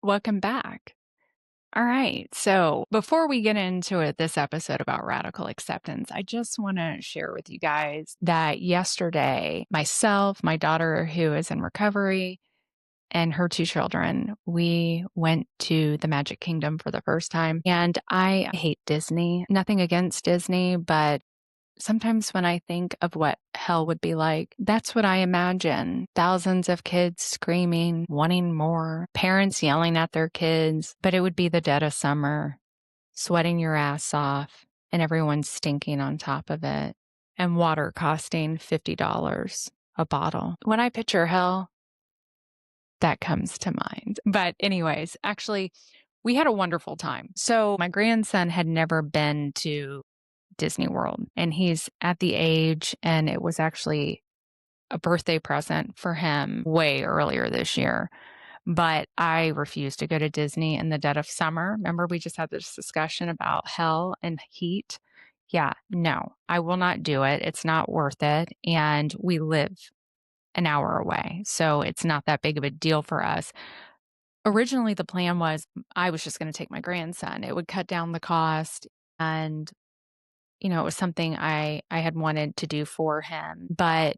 Welcome back. All right. So before we get into this episode about radical acceptance, I just want to share with you guys that yesterday, myself, my daughter who is in recovery, and her two children, we went to the Magic Kingdom for the first time. And I hate Disney. Nothing against Disney, but sometimes when I think of what hell would be like, that's what I imagine. Thousands of kids screaming, wanting more, parents yelling at their kids, but it would be the dead of summer, sweating your ass off, and everyone stinking on top of it, and water costing $50 a bottle. When I picture hell, that comes to mind. But, anyways, actually, we had a wonderful time. So, my grandson had never been to Disney World, and he's at the age, and it was actually a birthday present for him way earlier this year. But I refuse to go to Disney in the dead of summer. Remember, we just had this discussion about hell and heat. Yeah, no, I will not do it. It's not worth it. And we live an hour away. So it's not that big of a deal for us. Originally, the plan was I was just going to take my grandson. It would cut down the cost, and it was something I had wanted to do for him. But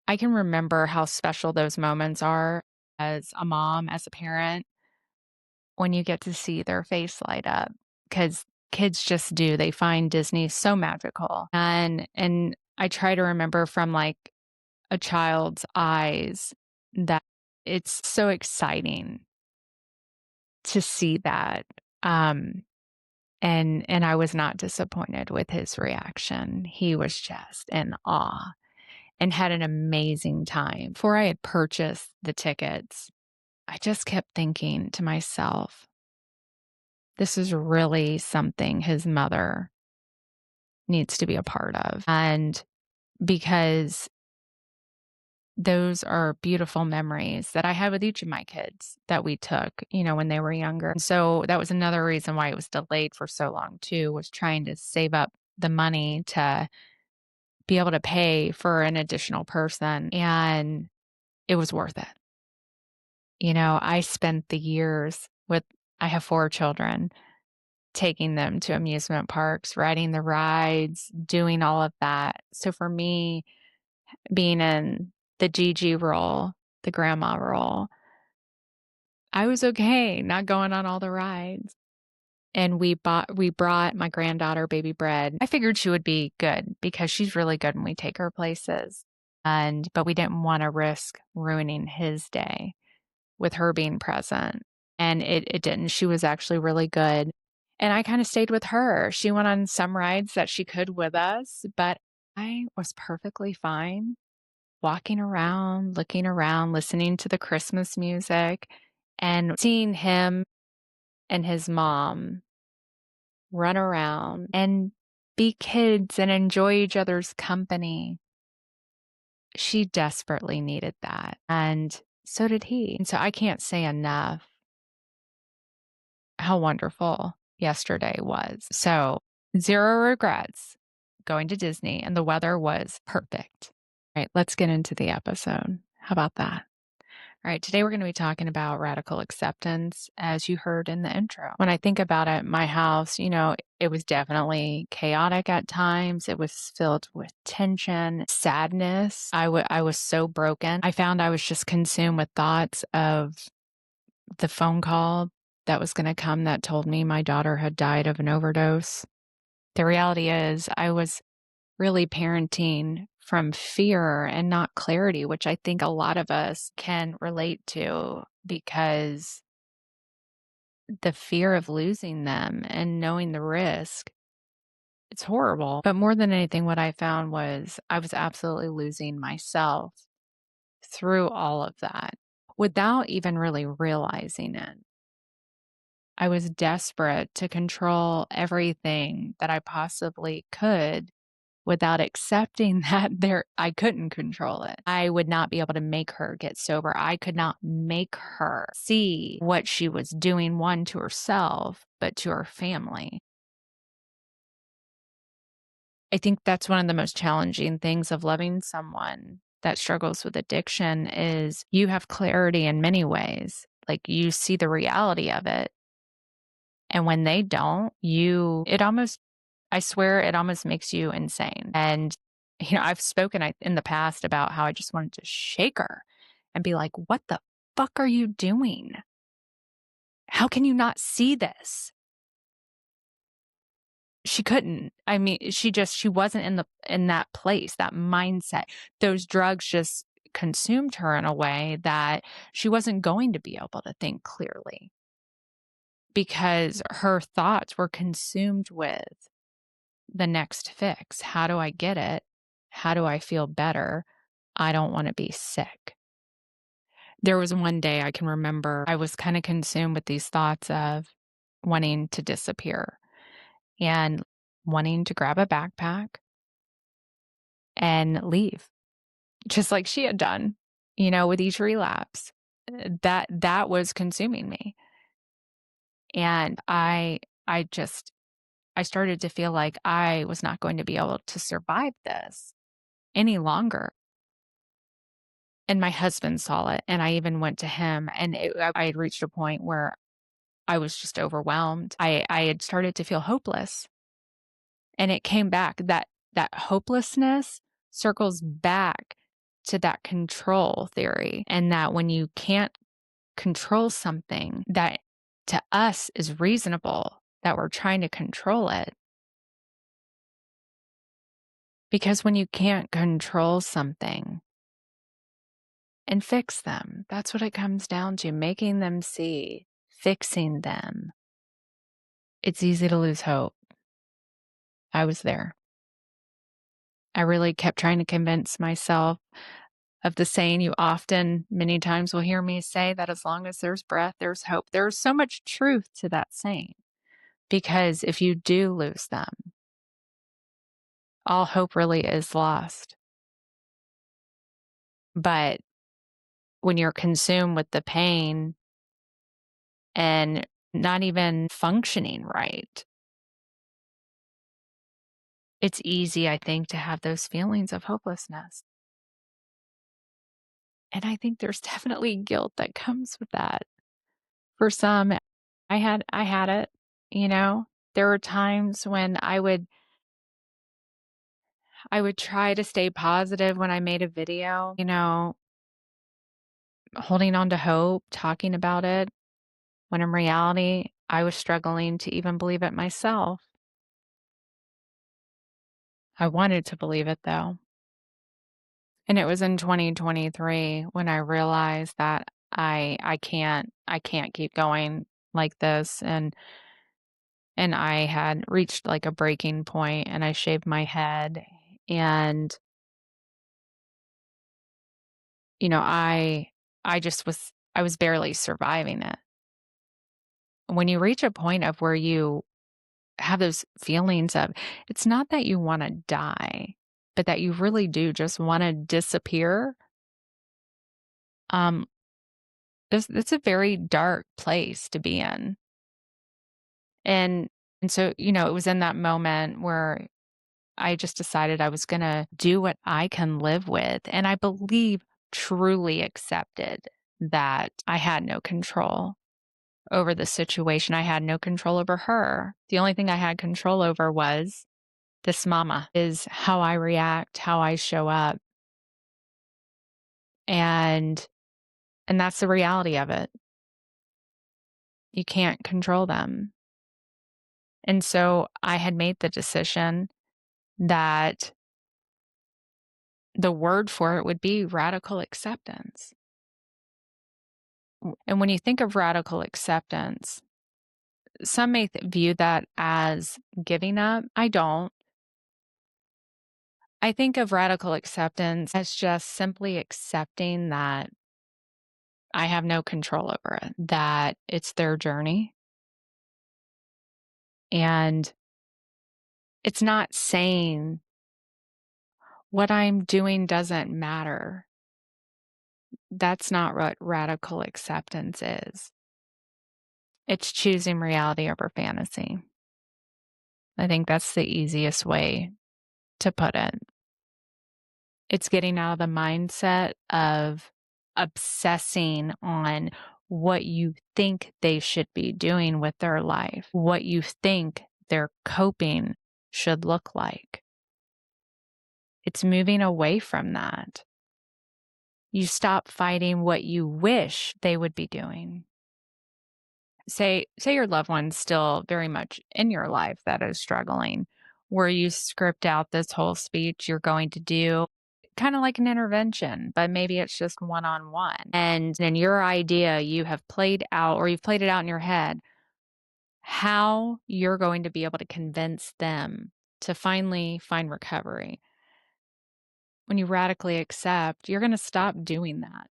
I can remember how special those moments are as a mom, as a parent, when you get to see their face light up, because kids just do. They find Disney so magical. And I try to remember from like a child's eyes that it's so exciting to see that. And I was not disappointed with his reaction. He was just in awe and had an amazing time. Before I had purchased the tickets, I just kept thinking to myself, this is really something his mother needs to be a part of. And because those are beautiful memories that I had with each of my kids that we took, when they were younger. And so that was another reason why it was delayed for so long too, was trying to save up the money to be able to pay for an additional person. And it was worth it. I spent the years I have 4 children, taking them to amusement parks, riding the rides, doing all of that. So for me, being in the Gigi role, the grandma role, I was okay not going on all the rides. And we brought my granddaughter baby bread. I figured she would be good because she's really good when we take her places. But we didn't want to risk ruining his day with her being present. And it didn't. She was actually really good. And I kind of stayed with her. She went on some rides that she could with us, but I was perfectly fine walking around, looking around, listening to the Christmas music, and seeing him and his mom run around and be kids and enjoy each other's company. She desperately needed that. And so did he. And so I can't say enough how wonderful yesterday was. So 0 regrets going to Disney, and the weather was perfect. All right, let's get into the episode. How about that? All right, today we're going to be talking about radical acceptance, as you heard in the intro. When I think about it, my house, it was definitely chaotic at times. It was filled with tension, sadness. I was so broken. I found I was just consumed with thoughts of the phone call that was going to come that told me my daughter had died of an overdose. The reality is, I was really parenting from fear and not clarity, which I think a lot of us can relate to, because the fear of losing them and knowing the risk, it's horrible. But more than anything, what I found was I was absolutely losing myself through all of that without even really realizing it. I was desperate to control everything that I possibly could without accepting that I couldn't control it. I would not be able to make her get sober. I could not make her see what she was doing, one, to herself, but to her family. I think that's one of the most challenging things of loving someone that struggles with addiction is you have clarity in many ways, Like, you see the reality of it, and when they don't, it almost I swear it almost makes you insane. And, I've spoken in the past about how I just wanted to shake her and be like, "What the fuck are you doing? How can you not see this?" She couldn't. I mean, she wasn't in that place, that mindset. Those drugs just consumed her in a way that she wasn't going to be able to think clearly because her thoughts were consumed with the next fix. How do I get it? How do I feel better? I don't want to be sick. There was one day I can remember I was kind of consumed with these thoughts of wanting to disappear and wanting to grab a backpack and leave, just like she had done, with each relapse. That was consuming me. And I started to feel like I was not going to be able to survive this any longer. And my husband saw it, and I even went to him, and I had reached a point where I was just overwhelmed. I had started to feel hopeless, and it came back. That hopelessness circles back to that control theory, and that when you can't control something that to us is reasonable, that we're trying to control it. Because when you can't control something and fix them, that's what it comes down to, making them see, fixing them. It's easy to lose hope. I was there. I really kept trying to convince myself of the saying you often, many times, will hear me say, that as long as there's breath, there's hope. There's so much truth to that saying, because if you do lose them, all hope really is lost. But when you're consumed with the pain and not even functioning right, it's easy, I think, to have those feelings of hopelessness. And I think there's definitely guilt that comes with that. For some, I had it, you know. There were times when I would try to stay positive when I made a video, holding on to hope, talking about it, when in reality, I was struggling to even believe it myself. I wanted to believe it though. And it was in 2023 when I realized that I can't keep going like this, and I had reached like a breaking point, and I shaved my head, and you know, I just I was barely surviving it. When you reach a point of where you have those feelings of, it's not that you want to die, but that you really do just want to disappear, um, it's a very dark place to be in. And so, it was in that moment where I just decided I was gonna do what I can live with, and I believe truly accepted that I had no control over the situation. I had no control over her. The only thing I had control over was this mama, is how I react, how I show up, and that's the reality of it. You can't control them. And so I had made the decision that the word for it would be radical acceptance. And when you think of radical acceptance, some may view that as giving up. I don't. I think of radical acceptance as just simply accepting that I have no control over it, that it's their journey. And it's not saying what I'm doing doesn't matter. That's not what radical acceptance is. It's choosing reality over fantasy. I think that's the easiest way to put it. It's getting out of the mindset of obsessing on what you think they should be doing with their life, what you think their coping should look like. It's moving away from that. You stop fighting what you wish they would be doing. Say your loved one's still very much in your life that is struggling, where you script out this whole speech you're going to do, kind of like an intervention, but maybe it's just one-on-one. And in your idea, you have played out or you've played it out in your head how you're going to be able to convince them to finally find recovery. When you radically accept, you're going to stop doing that.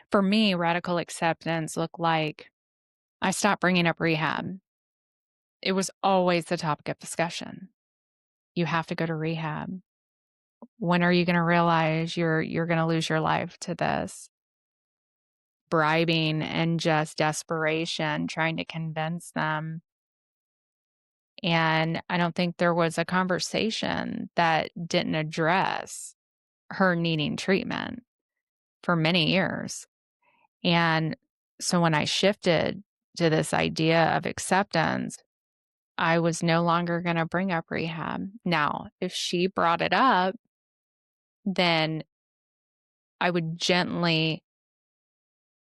For me, radical acceptance looked like I stopped bringing up rehab. It was always the topic of discussion. You have to go to rehab. When are you going to realize you're going to lose your life to this? Bribing and just desperation, trying to convince them. And I don't think there was a conversation that didn't address her needing treatment for many years. And so when I shifted to this idea of acceptance, I was no longer going to bring up rehab. Now, if she brought it up, then I would gently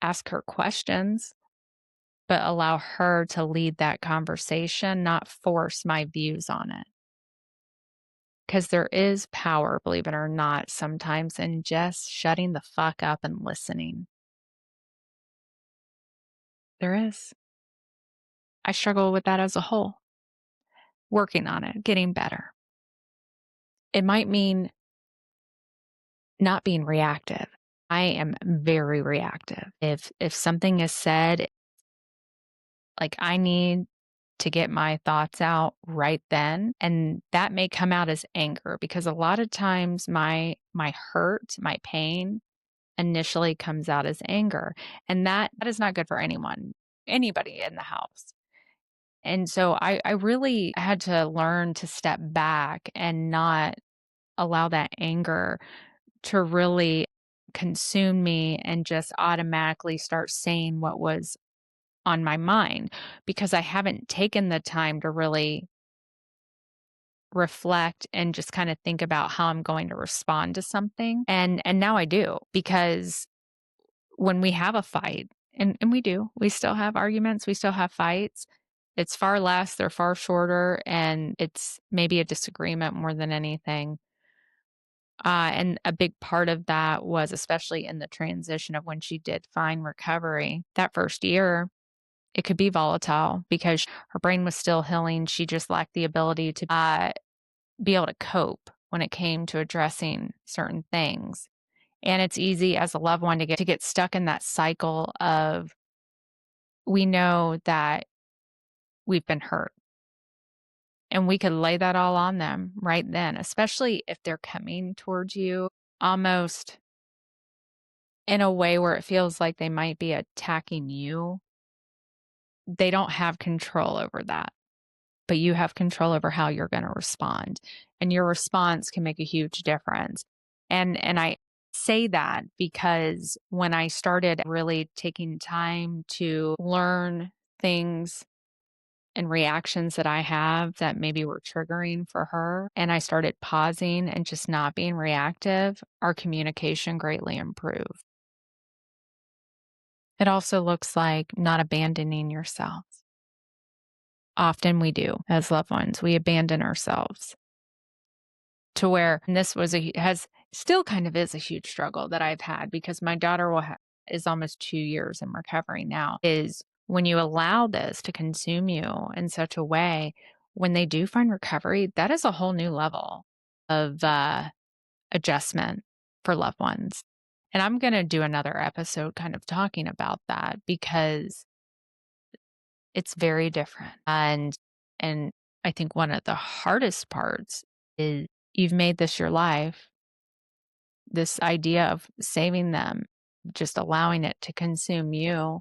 ask her questions, but allow her to lead that conversation, not force my views on it. Because there is power, believe it or not, sometimes in just shutting the fuck up and listening. There is. I struggle with that as a whole, working on it, getting better. It might mean not being reactive. I am very reactive. If something is said, like I need to get my thoughts out right then, and that may come out as anger because a lot of times my hurt, my pain initially comes out as anger, and that is not good for anyone, anybody in the house. And so I really had to learn to step back and not allow that anger to really consume me and just automatically start saying what was on my mind because I haven't taken the time to really reflect and just kind of think about how I'm going to respond to something. And now I do because when we have a fight, and we do, we still have arguments, we still have fights. It's far less, they're far shorter, and it's maybe a disagreement more than anything. And a big part of that was especially in the transition of when she did find recovery. That first year, it could be volatile because her brain was still healing. She just lacked the ability to be able to cope when it came to addressing certain things. And it's easy as a loved one to get stuck in that cycle of we know that we've been hurt. And we could lay that all on them right then, especially if they're coming towards you almost in a way where it feels like they might be attacking you. They don't have control over that, but you have control over how you're going to respond. And your response can make a huge difference. And I say that because when I started really taking time to learn things and reactions that I have that maybe were triggering for her, and I started pausing and just not being reactive, our communication greatly improved. It also looks like not abandoning yourself. Often we do as loved ones, we abandon ourselves to where and this was has still kind of is a huge struggle that I've had because my daughter is almost 2 years in recovery now, is when you allow this to consume you in such a way, when they do find recovery, that is a whole new level of adjustment for loved ones. And I'm going to do another episode kind of talking about that because it's very different. And I think one of the hardest parts is you've made this your life, this idea of saving them, just allowing it to consume you,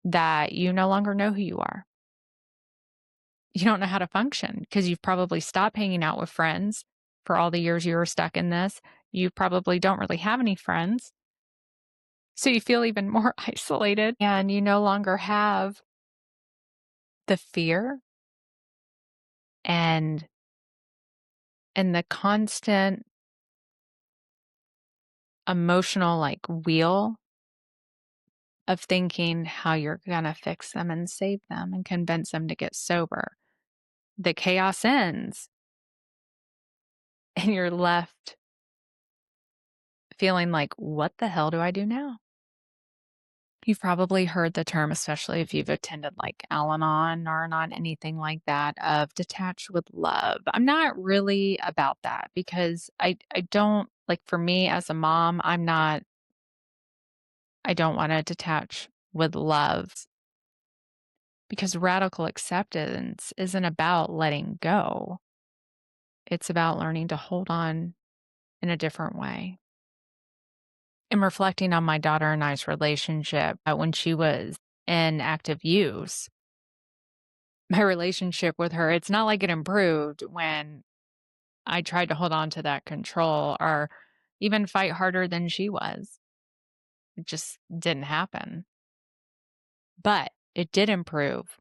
that you no longer know who you are. You don't know how to function because you've probably stopped hanging out with friends for all the years you were stuck in this. You probably don't really have any friends. So you feel even more isolated and you no longer have the fear and the constant emotional like wheel of thinking how you're going to fix them and save them and convince them to get sober. The chaos ends and you're left feeling like, what the hell do I do now? You've probably heard the term, especially if you've attended like Al Anon or not anything like that, of detach with love. I'm not really about that because I don't like for me as a mom, I don't want to detach with love because radical acceptance isn't about letting go. It's about learning to hold on in a different way. And reflecting on my daughter and I's relationship when she was in active use, my relationship with her, it's not like it improved when I tried to hold on to that control or even fight harder than she was. It just didn't happen. But it did improve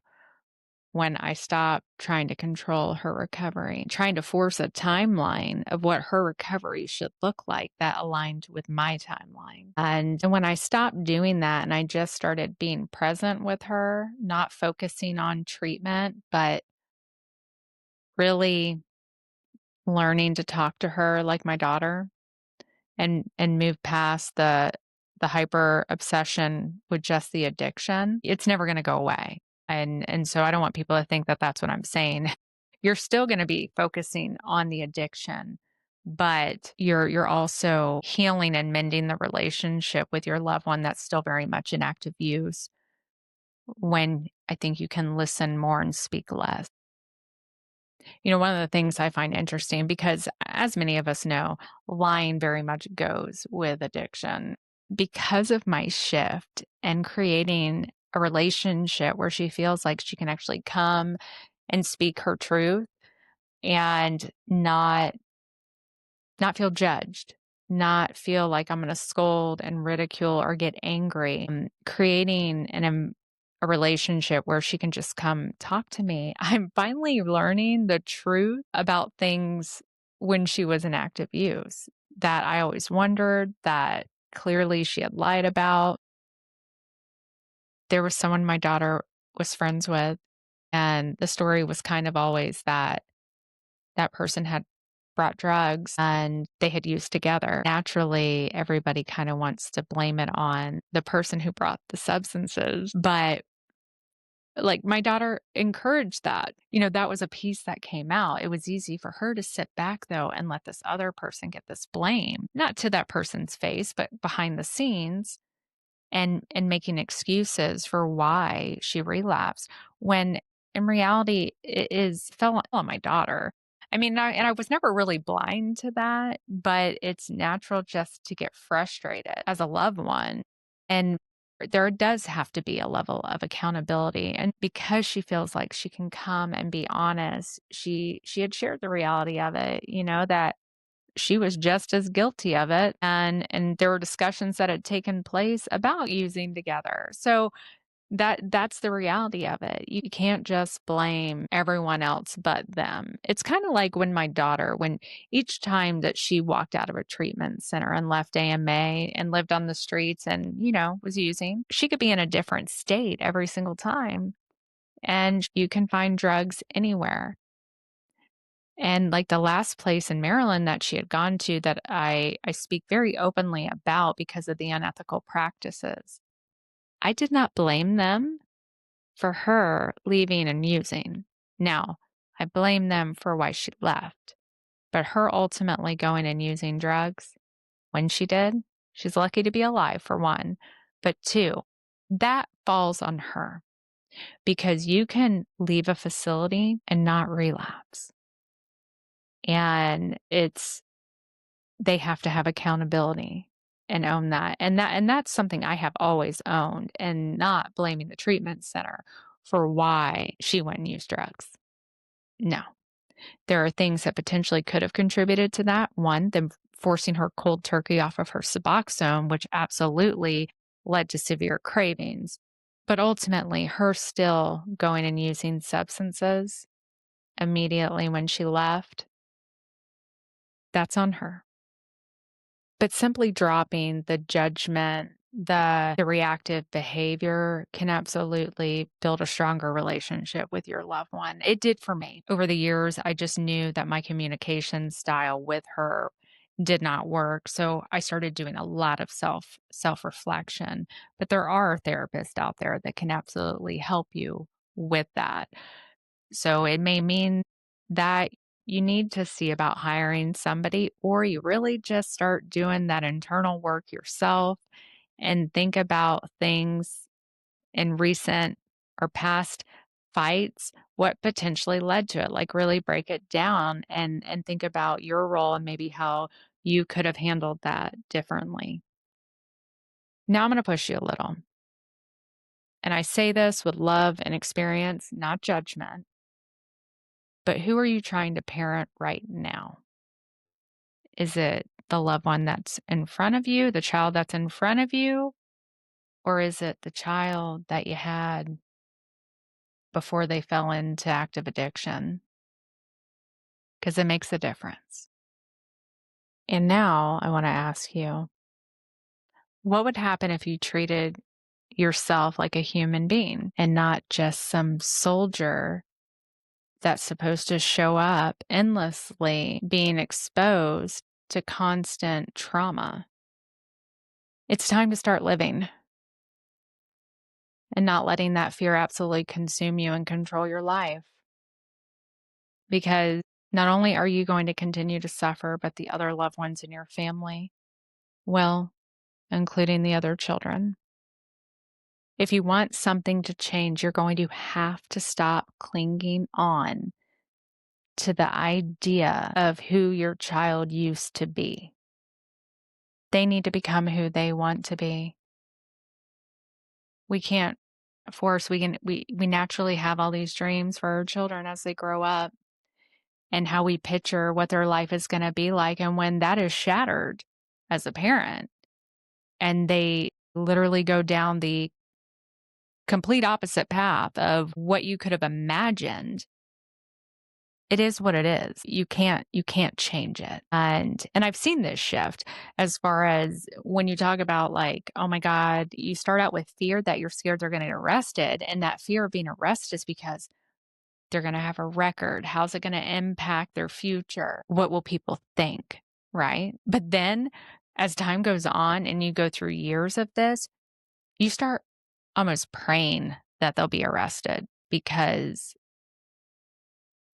when I stopped trying to control her recovery, trying to force a timeline of what her recovery should look like that aligned with my timeline. And when I stopped doing that and I just started being present with her, not focusing on treatment, but really learning to talk to her like my daughter and move past the hyper obsession with just the addiction, it's never going to go away. And so I don't want people to think that that's what I'm saying. You're still going to be focusing on the addiction, but you're also healing and mending the relationship with your loved one that's still very much in active use when I think you can listen more and speak less. One of the things I find interesting because, as many of us know, lying very much goes with addiction. Because of my shift and creating a relationship where she feels like she can actually come and speak her truth and not feel judged, not feel like I'm going to scold and ridicule or get angry. Creating a relationship where she can just come talk to me. I'm finally learning the truth about things when she was in active use that I always wondered that clearly she had lied about. There was someone my daughter was friends with, and the story was kind of always that that person had brought drugs and they had used together. Naturally, everybody kind of wants to blame it on the person who brought the substances. But like my daughter encouraged that. That was a piece that came out. It was easy for her to sit back though and let this other person get this blame, not to that person's face, but behind the scenes and making excuses for why she relapsed when in reality it is fell on my daughter. I mean, I was never really blind to that, but it's natural just to get frustrated as a loved one. And there does have to be a level of accountability. And because she feels like she can come and be honest, she had shared the reality of it, that she was just as guilty of it, and there were discussions that had taken place about using together. So that's the reality of it. You can't just blame everyone else but them. It's kind of like when my daughter, when each time that she walked out of a treatment center and left AMA and lived on the streets and, was using, she could be in a different state every single time. And you can find drugs anywhere. And like the last place in Maryland that she had gone to that I speak very openly about because of the unethical practices. I did not blame them for her leaving and using. Now, I blame them for why she left. But her ultimately going and using drugs when she did, she's lucky to be alive for one. But two, that falls on her because you can leave a facility and not relapse. And they have to have accountability and own that. And that's something I have always owned and not blaming the treatment center for why she went and used drugs. No. There are things that potentially could have contributed to that. One, them forcing her cold turkey off of her Suboxone, which absolutely led to severe cravings. But ultimately, her still going and using substances immediately when she left, that's on her. But simply dropping the judgment, the reactive behavior can absolutely build a stronger relationship with your loved one. It did for me. Over the years, I just knew that my communication style with her did not work. So I started doing a lot of self-reflection. But there are therapists out there that can absolutely help you with that. So it may mean that you need to see about hiring somebody, or you really just start doing that internal work yourself and think about things in recent or past fights, what potentially led to it. Like really break it down and think about your role and maybe how you could have handled that differently. Now I'm going to push you a little. And I say this with love and experience, not judgment. But who are you trying to parent right now? Is it the loved one that's in front of you, the child that's in front of you? Or is it the child that you had before they fell into active addiction? Because it makes a difference. And now I want to ask you, what would happen if you treated yourself like a human being and not just some soldier that's supposed to show up endlessly being exposed to constant trauma? It's time to start living and not letting that fear absolutely consume you and control your life. Because not only are you going to continue to suffer, but the other loved ones in your family will, including the other children. If you want something to change, you're going to have to stop clinging on to the idea of who your child used to be. They need to become who they want to be. We can't force, we naturally have all these dreams for our children as they grow up and how we picture what their life is going to be like. And when that is shattered as a parent and they literally go down the complete opposite path of what you could have imagined, it is what it is. You can't change it. And I've seen this shift as far as when you talk about like, oh my God, you start out with fear that you're scared they're going to get arrested. And that fear of being arrested is because they're going to have a record. How's it going to impact their future? What will people think? Right. But then as time goes on and you go through years of this, you start almost praying that they'll be arrested because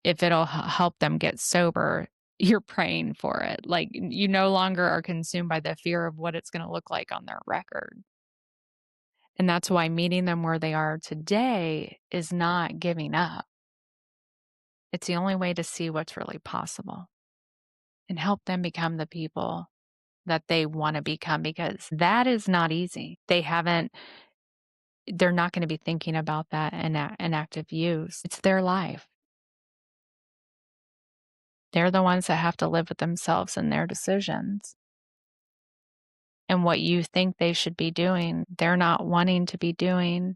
if it'll help them get sober, you're praying for it. Like you no longer are consumed by the fear of what it's going to look like on their record. And that's why meeting them where they are today is not giving up. It's the only way to see what's really possible and help them become the people that they want to become because that is not easy. They're not going to be thinking about that in active use. It's their life. They're the ones that have to live with themselves and their decisions. And what you think they should be doing, they're not wanting to be doing.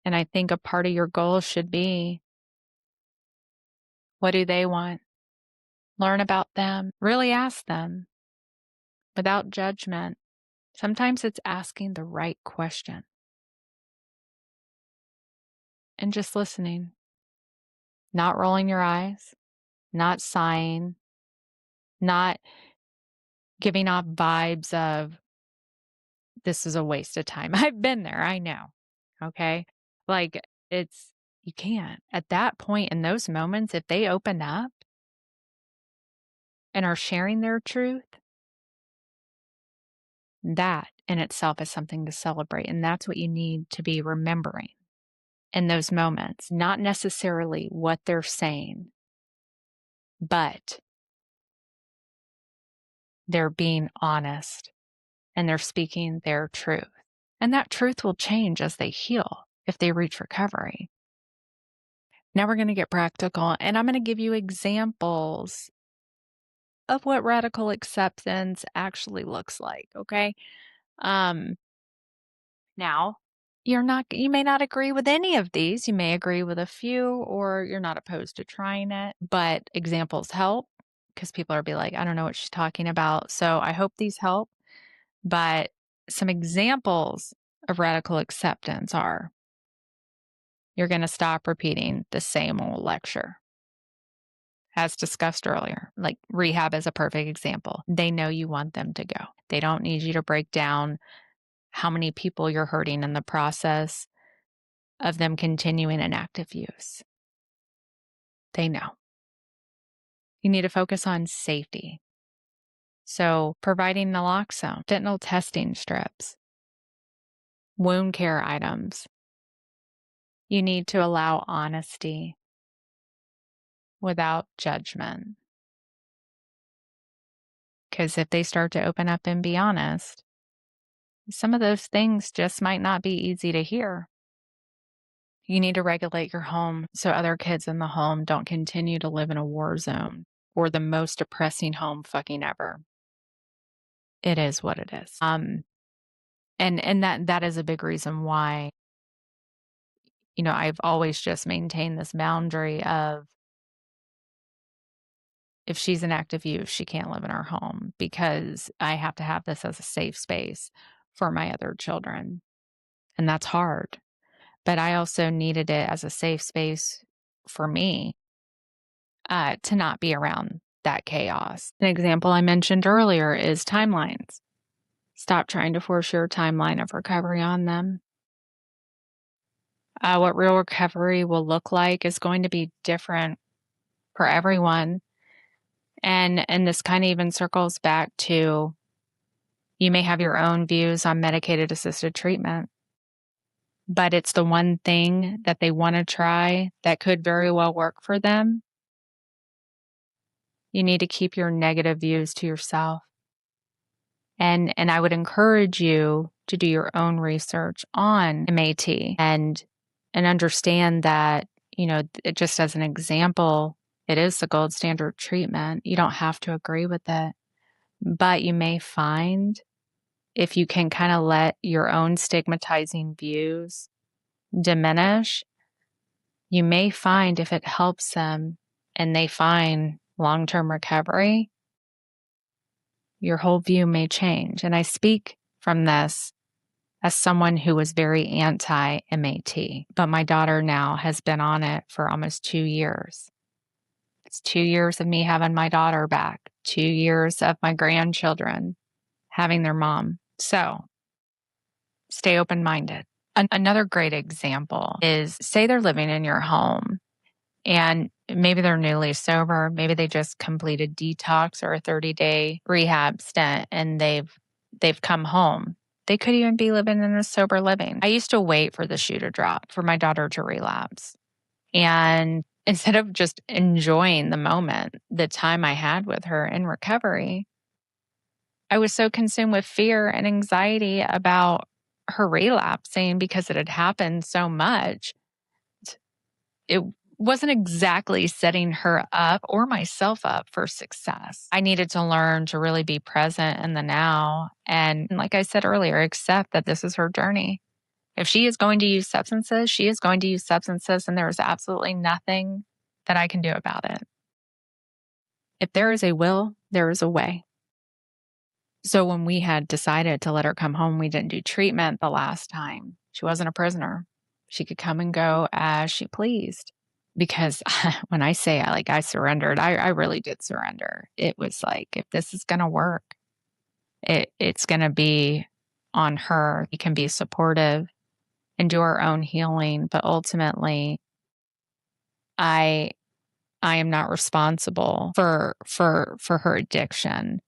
And I think a part of your goal should be, what do they want? Learn about them. Really ask them without judgment. Sometimes it's asking the right question and just listening, not rolling your eyes, not sighing, not giving off vibes of, this is a waste of time. I've been there. I know. Okay. Like you can't. At that point in those moments, if they open up and are sharing their truth, that in itself is something to celebrate. And that's what you need to be remembering in those moments, not necessarily what they're saying, but they're being honest and they're speaking their truth. And that truth will change as they heal if they reach recovery. Now we're going to get practical and I'm going to give you examples of what radical acceptance actually looks like. Okay. Now, you may not agree with any of these. You may agree with a few, or you're not opposed to trying it, but examples help because people are be like, I don't know what she's talking about. So I hope these help. But some examples of radical acceptance are you're going to stop repeating the same old lecture. As discussed earlier, like rehab is a perfect example. They know you want them to go. They don't need you to break down how many people you're hurting in the process of them continuing in active use. They know. You need to focus on safety. So providing naloxone, fentanyl testing strips, wound care items. You need to allow honesty without judgment. Because if they start to open up and be honest, some of those things just might not be easy to hear. You need to regulate your home so other kids in the home don't continue to live in a war zone or the most depressing home fucking ever. It is what it is. And that is a big reason why, I've always just maintained this boundary of if she's in active use, she can't live in our home because I have to have this as a safe space for my other children. And that's hard. But I also needed it as a safe space for me to not be around that chaos. An example I mentioned earlier is timelines. Stop trying to force your timeline of recovery on them. What real recovery will look like is going to be different for everyone. And this kind of even circles back to you may have your own views on medicated assisted treatment, but it's the one thing that they want to try that could very well work for them. You need to keep your negative views to yourself. And I would encourage you to do your own research on MAT and understand that, just as an example, it is the gold standard treatment. You don't have to agree with it, but you may find if you can kind of let your own stigmatizing views diminish, you may find if it helps them and they find long-term recovery, your whole view may change. And I speak from this as someone who was very anti-MAT, but my daughter now has been on it for almost 2 years. It's 2 years of me having my daughter back, 2 years of my grandchildren having their mom. So stay open-minded. Another great example is say they're living in your home and maybe they're newly sober. Maybe they just completed detox or a 30-day rehab stint and they've come home. They could even be living in a sober living. I used to wait for the shoe to drop for my daughter to relapse. And instead of just enjoying the moment, the time I had with her in recovery, I was so consumed with fear and anxiety about her relapsing because it had happened so much. It wasn't exactly setting her up or myself up for success. I needed to learn to really be present in the now. And like I said earlier, accept that this is her journey. If she is going to use substances, she is going to use substances, and there is absolutely nothing that I can do about it. If there is a will, there is a way. So when we had decided to let her come home, we didn't do treatment the last time. She wasn't a prisoner. She could come and go as she pleased. Because when I say I surrendered, I really did surrender. It was like, if this is going to work, it's going to be on her. You can be supportive and do our own healing. But ultimately, I am not responsible for her addiction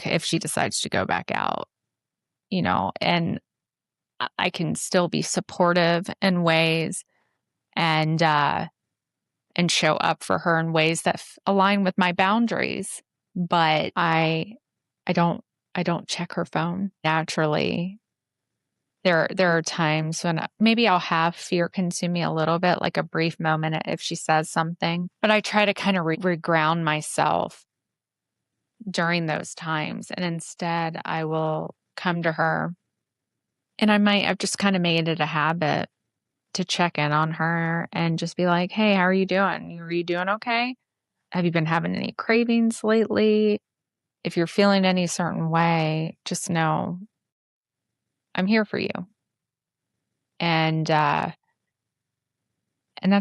if she decides to go back out, and I can still be supportive in ways and show up for her in ways that align with my boundaries. But I don't check her phone naturally. There are times when maybe I'll have fear consume me a little bit, like a brief moment if she says something, but I try to kind of reground myself during those times. And instead I will come to her And I might have just kind of made it a habit to check in on her and just be like, hey, how are you doing? Are you doing okay? Have you been having any cravings lately? If you're feeling any certain way, just know I'm here for you. And that's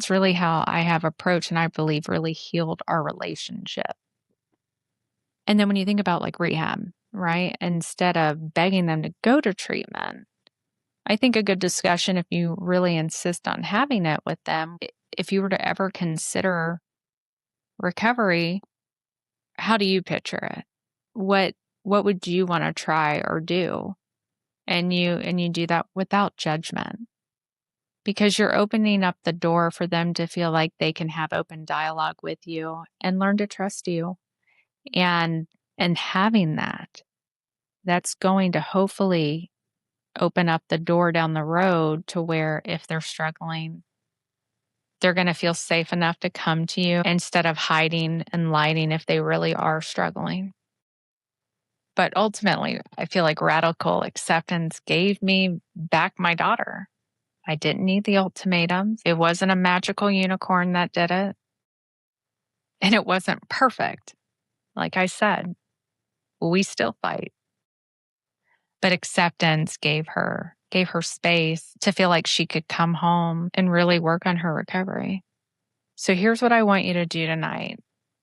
really how I have approached and I believe really healed our relationship. And then when you think about like rehab, right? Instead of begging them to go to treatment, I think a good discussion, if you really insist on having it with them, if you were to ever consider recovery, how do you picture it? What would you want to try or do? And you do that without judgment because you're opening up the door for them to feel like they can have open dialogue with you and learn to trust you. And having that's going to hopefully open up the door down the road to where if they're struggling, they're going to feel safe enough to come to you instead of hiding and lying if they really are struggling. But ultimately, I feel like radical acceptance gave me back my daughter. I didn't need the ultimatums. It wasn't a magical unicorn that did it. And it wasn't perfect. Like I said, we still fight. But acceptance gave her space to feel like she could come home and really work on her recovery. So here's what I want you to do tonight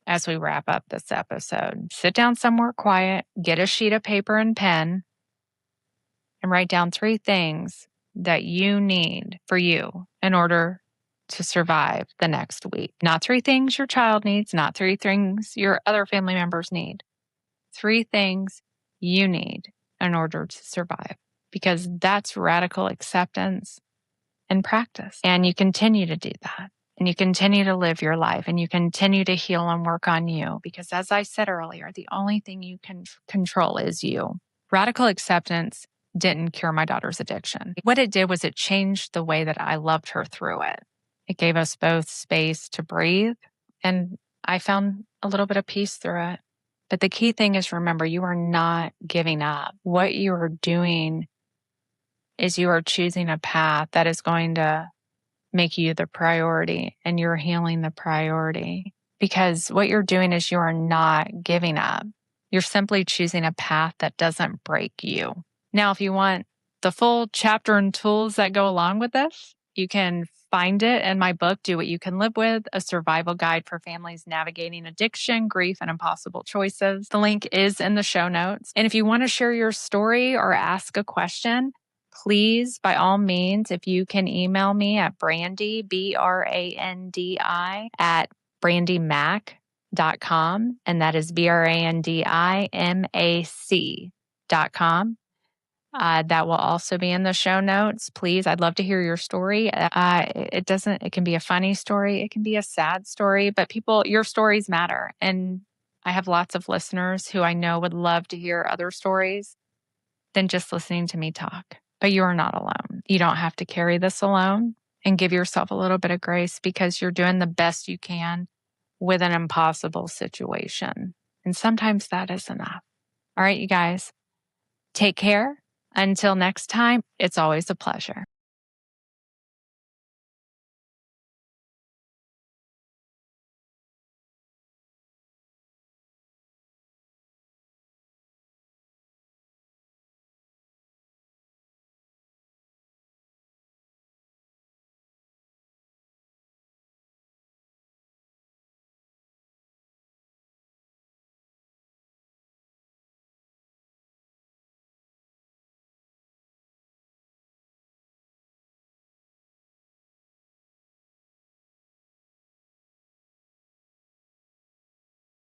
as we wrap up this episode. Sit down somewhere quiet, get a sheet of paper and pen, and write down 3 things that you need for you in order to survive the next week. Not 3 things your child needs, not 3 things your other family members need. 3 things you need in order to survive, because that's radical acceptance and practice. And you continue to do that. And you continue to live your life and you continue to heal and work on you. Because as I said earlier, the only thing you can control is you. Radical acceptance didn't cure my daughter's addiction. What it did was it changed the way that I loved her through it. It gave us both space to breathe, and I found a little bit of peace through it. But the key thing is, remember, you are not giving up. What you are doing is you are choosing a path that is going to make you the priority, and you're healing the priority. Because what you're doing is you are not giving up. You're simply choosing a path that doesn't break you. Now, if you want the full chapter and tools that go along with this, you can find it in my book, Do What You Can Live With, a survival guide for families navigating addiction, grief, and impossible choices. The link is in the show notes. And if you want to share your story or ask a question, please, by all means, if you can email me at Brandi, Brandi, at brandimac.com. And that is brandimac.com. That will also be in the show notes. Please, I'd love to hear your story. It can be a funny story. It can be a sad story, but your stories matter. And I have lots of listeners who I know would love to hear other stories than just listening to me talk. But you are not alone. You don't have to carry this alone, and give yourself a little bit of grace because you're doing the best you can with an impossible situation. And sometimes that is enough. All right, you guys, take care. Until next time, it's always a pleasure.